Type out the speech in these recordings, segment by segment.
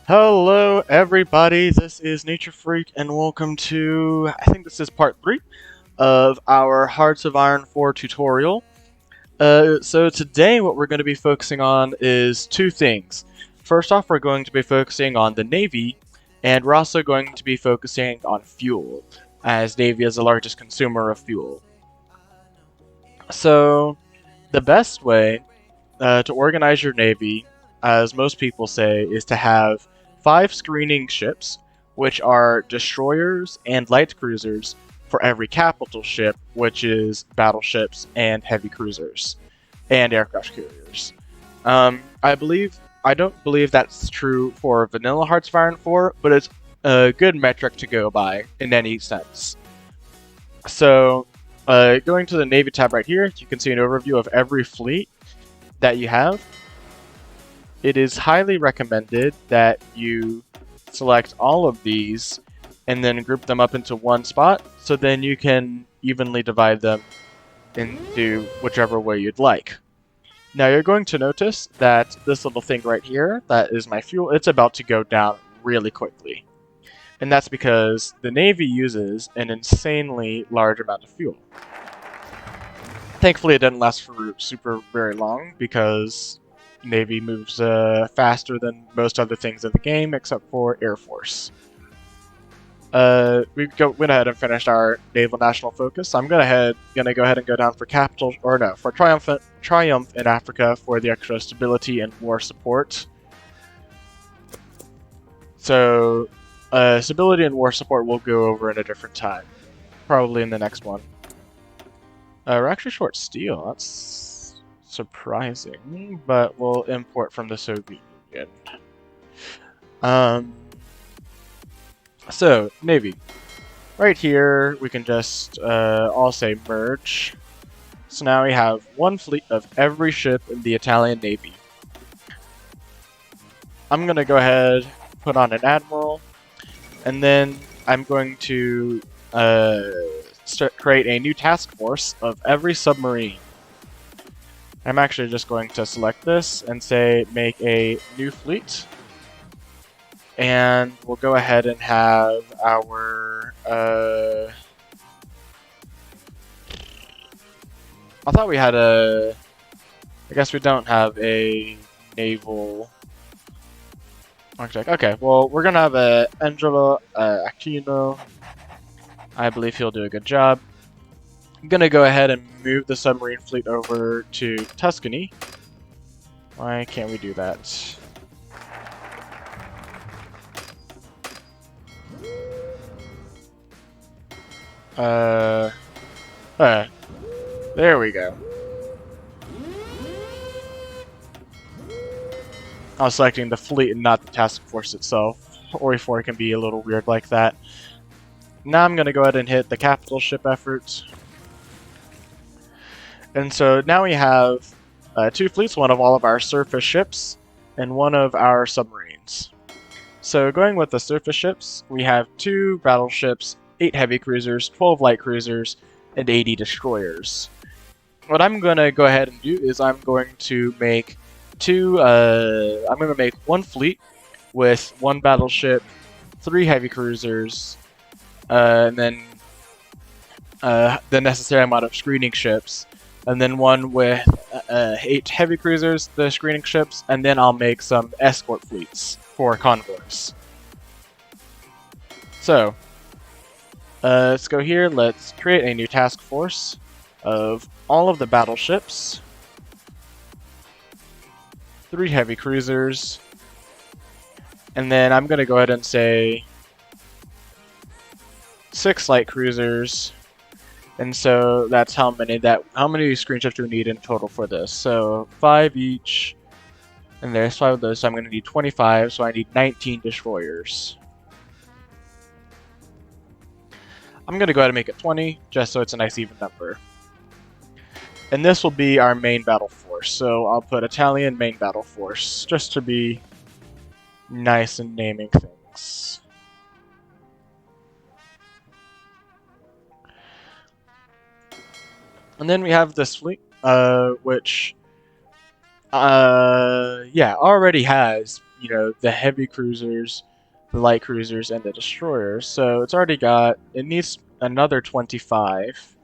Hello, everybody. This is Nature Freak, and welcome to, I think this is part 3 of our Hearts of Iron 4 tutorial. So today what we're going to be focusing on is two things. First off, we're going to be focusing on the Navy, and we're also going to be focusing on fuel, as Navy is the largest consumer of fuel. So, the best way to organize your Navy, as most people say, is to have 5 screening ships, which are destroyers and light cruisers, for every capital ship, which is battleships and heavy cruisers, and aircraft carriers. I don't believe that's true for vanilla Hearts of Iron 4, but it's a good metric to go by in any sense. So, going to the Navy tab right here, you can see an overview of every fleet that you have. It is highly recommended that you select all of these and then group them up into one spot, so then you can evenly divide them into whichever way you'd like. Now you're going to notice that this little thing right here, that is my fuel, it's about to go down really quickly. And that's because the Navy uses an insanely large amount of fuel. Thankfully, it didn't last for super very long because Navy moves faster than most other things in the game, except for Air Force. We went ahead and finished our Naval National Focus. I'm gonna go ahead and go down for for Triumph in Africa for the extra stability and war support. So, stability and war support we'll go over in a different time, probably in the next one. We're actually short steel. That's surprising, but we'll import from the Soviet Union. So, Navy. Right here, we can just all say merge. So now we have one fleet of every ship in the Italian Navy. I'm going to go ahead, put on an admiral, and then I'm going to create a new task force of every submarine. I'm actually just going to select this and say make a new fleet. And we'll go ahead and have our... I thought we had a... I guess we don't have a naval architect. Okay, well, we're going to have a Angelo Aquino. I believe he'll do a good job. I'm going to go ahead and move the submarine fleet over to Tuscany. Why can't we do that? There we go. I was selecting the fleet and not the task force itself. HOI4 can be a little weird like that. Now I'm going to go ahead and hit the capital ship effort. And so now we have 2 fleets, one of all of our surface ships, and one of our submarines. So going with the surface ships, we have 2 battleships, 8 heavy cruisers, 12 light cruisers, and 80 destroyers. What I'm going to go ahead and do is I'm going to make one fleet with 1 battleship, 3 heavy cruisers, and then the necessary amount of screening ships, and then one with 8 heavy cruisers, the screening ships, and then I'll make some escort fleets for convoys. So, let's go here, let's create a new task force of all of the battleships, 3 heavy cruisers, and then I'm going to go ahead and say 6 light cruisers, and so that's how many screen ships do we need in total for this? So 5 each, and there's 5 of those, so I'm going to need 25, so I need 19 destroyers. I'm going to go ahead and make it 20, just so it's a nice even number. And this will be our main battle force, so I'll put Italian main battle force, just to be nice in naming things. And then we have this fleet, which, already has, the heavy cruisers, the light cruisers, and the destroyers. So it's already got, it needs another 25.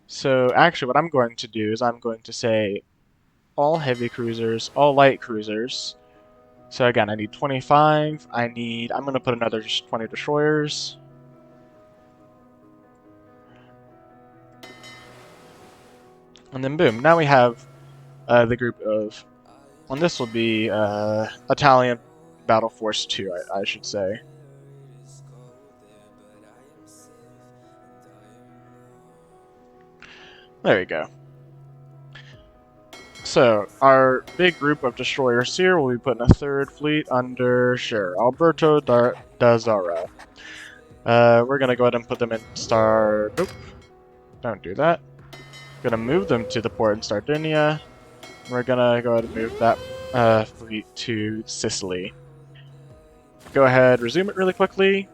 So actually what I'm going to do is I'm going to say all heavy cruisers, all light cruisers. So again, I need 25. I'm going to put another 20 destroyers. And then boom, now we have the group of, and this will be Italian Battle Force 2, I should say. There you go. So, our big group of destroyers here will be putting a third fleet under, sure, Alberto da Zara. We're going to go ahead and put them in nope, don't do that. Going to move them to the port in Sardinia. We're going to go ahead and move that fleet to Sicily. Go ahead, resume it really quickly.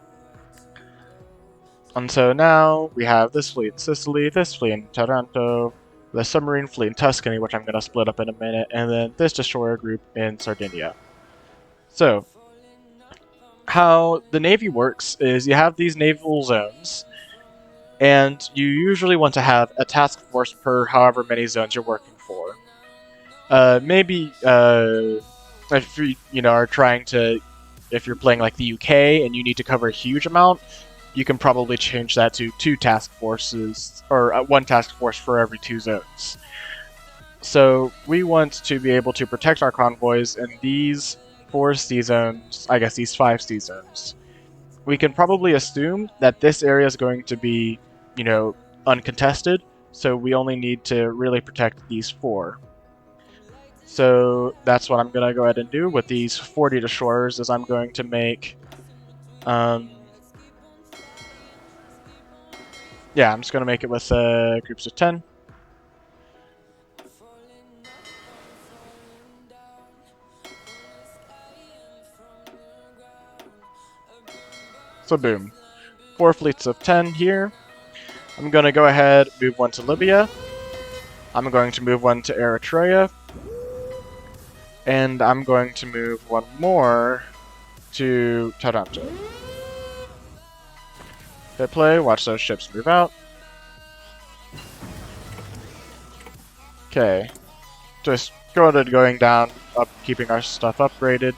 And so now we have this fleet in Sicily, this fleet in Taranto, the submarine fleet in Tuscany, which I'm going to split up in a minute, and then this destroyer group in Sardinia. So, how the Navy works is you have these naval zones, and you usually want to have a task force per however many zones you're working for. Maybe if you are trying to, if you're playing like the UK and you need to cover a huge amount, you can probably change that to 2 task forces, or 1 task force for every 2 zones. So we want to be able to protect our convoys in these 4 sea zones, I guess these 5 sea zones. We can probably assume that this area is going to be, uncontested, so we only need to really protect these 4. So that's what I'm going to go ahead and do with these 40 destroyers, is I'm going to make... yeah, I'm just going to make it with groups of 10. So boom. 4 fleets of 10 here. I'm going to go ahead, move 1 to Libya. I'm going to move 1 to Eritrea. And I'm going to move 1 more to Taranto. Hit play, watch those ships move out. Okay. Just go ahead and going down, up, keeping our stuff upgraded.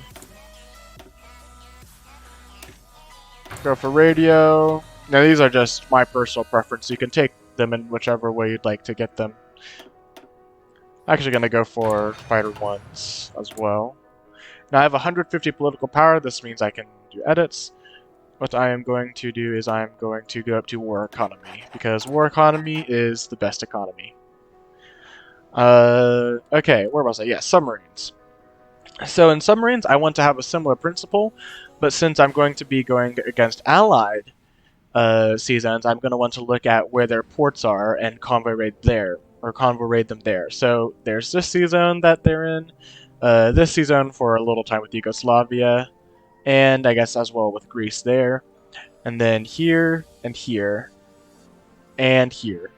Go for radio. Now these are just my personal preference. You can take them in whichever way you'd like to get them. Actually going to go for fighter 1s as well. Now I have 150 political power. This means I can do edits. What I am going to do is I'm going to go up to war economy, because war economy is the best economy. Okay, where was I? Yeah, submarines. So in submarines, I want to have a similar principle, but since I'm going to be going against allied sea zones, I'm going to want to look at where their ports are and convoy raid there, or convoy raid them there. So there's this sea zone that they're in, this sea zone for a little time with Yugoslavia, and I guess as well with Greece there, and then here, and here, and here,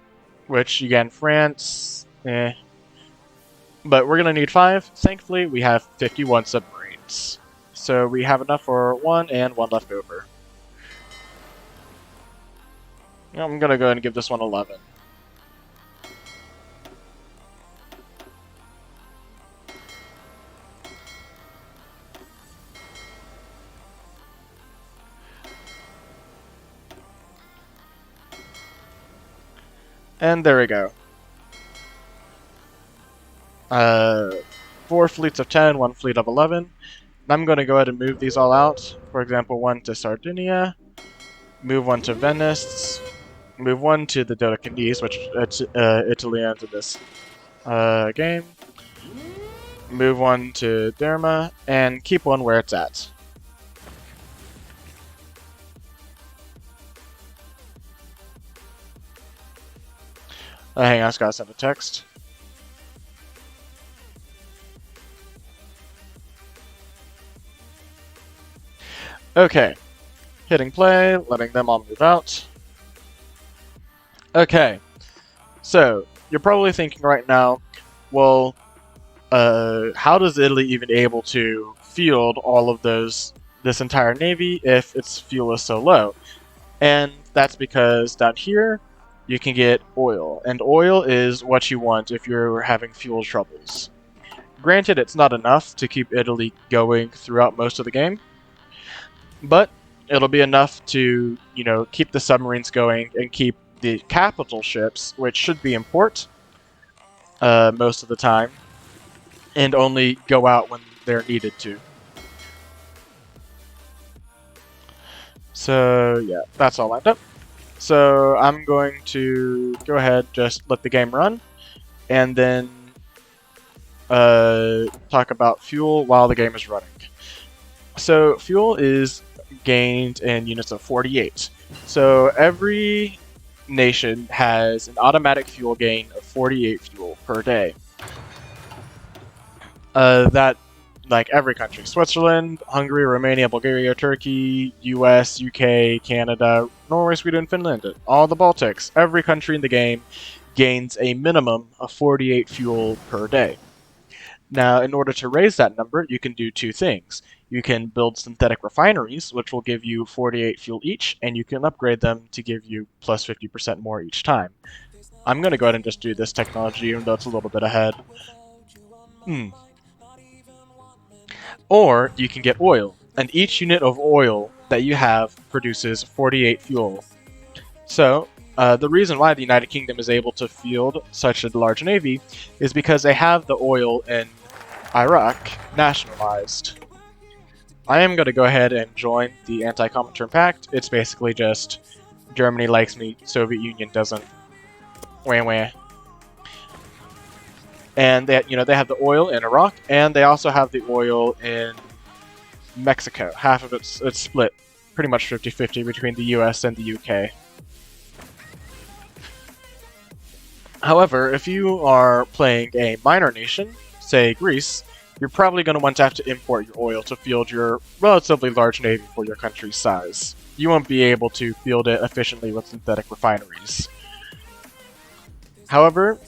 which again, France, but we're going to need 5. Thankfully, we have 51 submarines. So we have enough for 1 and 1 left over. I'm going to go ahead and give this one 11. And there we go. 4 fleets of 10, 1 fleet of 11. And I'm going to go ahead and move these all out. For example, 1 to Sardinia, move 1 to Venice, move 1 to the Dodecanese, which Italy ends in this game, move 1 to Derma, and keep 1 where it's at. Hang on, I just gotta send a text. Okay, hitting play, letting them all move out. Okay, so you're probably thinking right now, well, how does Italy even able to field all of this entire navy if its fuel is so low. And that's because down here you can get oil, and oil is what you want if you're having fuel troubles. Granted, it's not enough to keep Italy going throughout most of the game, but it'll be enough to, keep the submarines going and keep the capital ships, which should be in port most of the time, and only go out when they're needed to. So yeah, that's all lined up. So I'm going to go ahead, just let the game run, and then talk about fuel while the game is running. So fuel is gained in units of 48. So every nation has an automatic fuel gain of 48 fuel per day. That, like every country, Switzerland, Hungary, Romania, Bulgaria, Turkey, US, UK, Canada, Norway, Sweden, Finland, all the Baltics, every country in the game gains a minimum of 48 fuel per day. Now, in order to raise that number, you can do two things. You can build synthetic refineries, which will give you 48 fuel each, and you can upgrade them to give you plus 50% more each time. I'm going to go ahead and just do this technology, even though it's a little bit ahead. Or you can get oil, and each unit of oil that you have produces 48 fuel. So, the reason why the United Kingdom is able to field such a large navy is because they have the oil in Iraq nationalized. I am going to go ahead and join the Anti-Comintern Pact. It's basically just Germany likes me, Soviet Union doesn't. Wah wah. And they have the oil in Iraq, and they also have the oil in Mexico. Half of it's split, pretty much 50-50 between the US and the UK. However, if you are playing a minor nation, say Greece, you're probably going to want to have to import your oil to field your relatively large navy for your country's size. You won't be able to field it efficiently with synthetic refineries. However,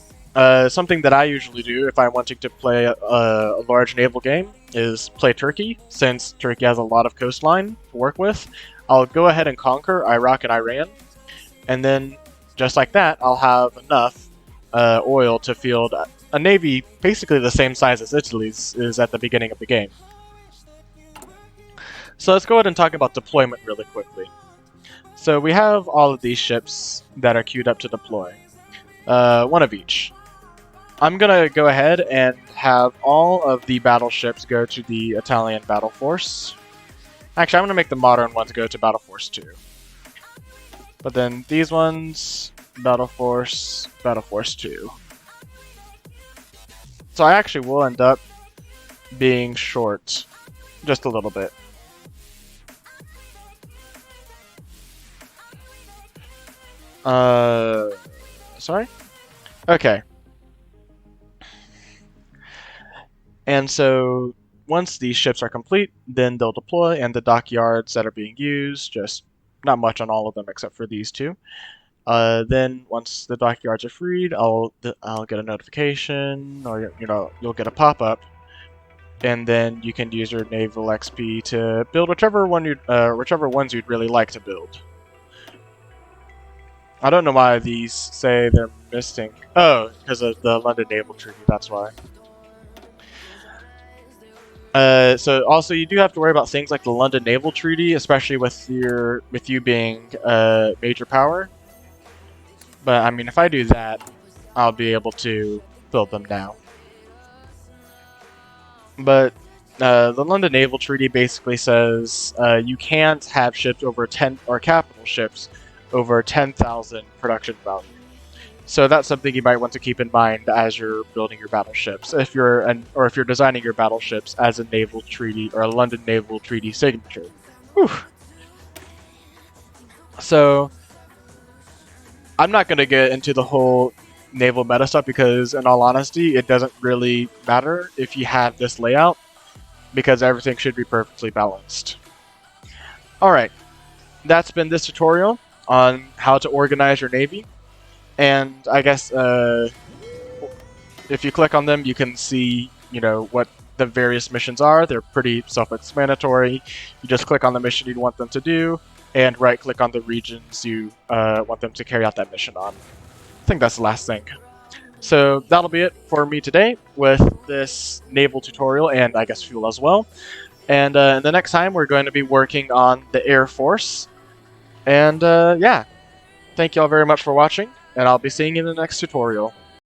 something that I usually do if I'm wanting to play a large naval game is play Turkey, since Turkey has a lot of coastline to work with. I'll go ahead and conquer Iraq and Iran, and then just like that, I'll have enough oil to field a navy basically the same size as Italy's is at the beginning of the game. So let's go ahead and talk about deployment really quickly. So we have all of these ships that are queued up to deploy. One of each. I'm going to go ahead and have all of the battleships go to the Italian Battle Force. Actually, I'm going to make the modern ones go to Battle Force 2. But then these ones, Battle Force 2. So I actually will end up being short just a little bit. Sorry? Okay. And so once these ships are complete, then they'll deploy, and the dockyards that are being used, just not much on all of them except for these two. Then once the dockyards are freed, I'll get a notification, or you'll get a pop-up, and then you can use your naval XP to build whichever ones you'd really like to build. I don't know why these say they're missing. Oh, because of the London Naval Treaty. That's why. So also you do have to worry about things like the London Naval Treaty, especially with you being a major power. But I mean, if I do that, I'll be able to build them now. But the London Naval Treaty basically says you can't have ships over 10 or capital ships over 10,000 production value. So that's something you might want to keep in mind as you're building your battleships, if you're designing your battleships as a naval treaty or a London Naval Treaty signature. Whew. So I'm not going to get into the whole naval meta stuff because, in all honesty, it doesn't really matter if you have this layout because everything should be perfectly balanced. Alright, that's been this tutorial on how to organize your navy. And I guess if you click on them, you can see, what the various missions are. They're pretty self-explanatory. You just click on the mission you'd want them to do, and right-click on the regions you want them to carry out that mission on. I think that's the last thing. So that'll be it for me today with this naval tutorial, and I guess fuel as well. And the next time we're going to be working on the Air Force. And yeah, thank you all very much for watching, and I'll be seeing you in the next tutorial.